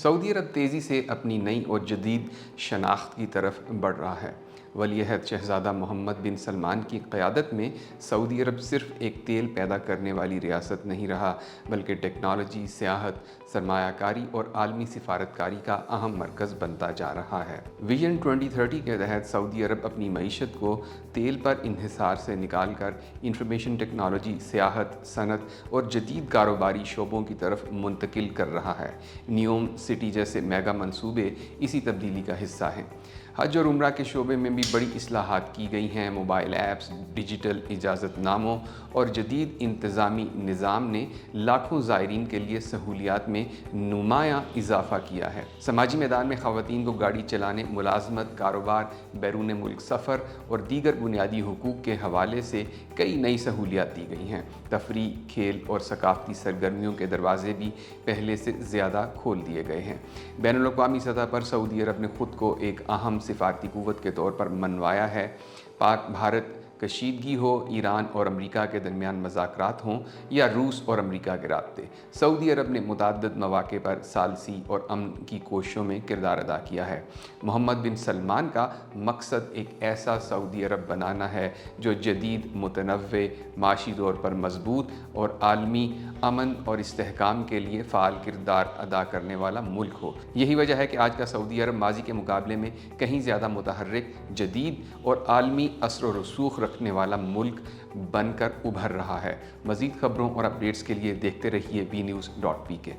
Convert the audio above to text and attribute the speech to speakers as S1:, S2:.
S1: سعودی عرب تیزی سے اپنی نئی اور جدید شناخت کی طرف بڑھ رہا ہے۔ ولی عہد شہزادہ محمد بن سلمان کی قیادت میں سعودی عرب صرف ایک تیل پیدا کرنے والی ریاست نہیں رہا، بلکہ ٹیکنالوجی، سیاحت، سرمایہ کاری اور عالمی سفارتکاری کا اہم مرکز بنتا جا رہا ہے۔ ویژن 2030 کے تحت سعودی عرب اپنی معیشت کو تیل پر انحصار سے نکال کر انفارمیشن ٹیکنالوجی، سیاحت، صنعت اور جدید کاروباری شعبوں کی طرف منتقل کر رہا ہے۔ نیوم سٹی جیسے میگا منصوبے اسی تبدیلی کا حصہ ہیں۔ حج اور عمرہ کے شعبے میں بھی بڑی اصلاحات کی گئی ہیں۔ موبائل ایپس، ڈیجیٹل اجازت ناموں اور جدید انتظامی نظام نے لاکھوں زائرین کے لیے سہولیات میں نمایاں اضافہ کیا ہے۔ سماجی میدان میں خواتین کو گاڑی چلانے، ملازمت، کاروبار، بیرون ملک سفر اور دیگر بنیادی حقوق کے حوالے سے کئی نئی سہولیات دی گئی ہیں۔ تفریح، کھیل اور ثقافتی سرگرمیوں کے دروازے بھی پہلے سے زیادہ کھول دیے گئے ہیں۔ بین الاقوامی سطح پر سعودی عرب نے خود کو ایک اہم سفارتی قوت کے طور پر منوایا ہے۔ پاک بھارت کشیدگی ہو، ایران اور امریکہ کے درمیان مذاکرات ہوں یا روس اور امریکہ کے رابطے، سعودی عرب نے متعدد مواقع پر ثالثی اور امن کی کوششوں میں کردار ادا کیا ہے۔ محمد بن سلمان کا مقصد ایک ایسا سعودی عرب بنانا ہے جو جدید، متنوع، معاشی طور پر مضبوط اور عالمی امن اور استحکام کے لیے فعال کردار ادا کرنے والا ملک ہو۔ یہی وجہ ہے کہ آج کا سعودی عرب ماضی کے مقابلے میں کہیں زیادہ متحرک، جدید اور عالمی اثر و رسوخ رکھنے والا ملک بن کر ابھر رہا ہے۔ مزید خبروں اور اپڈیٹس کے لیے دیکھتے رہیے BNews.pk۔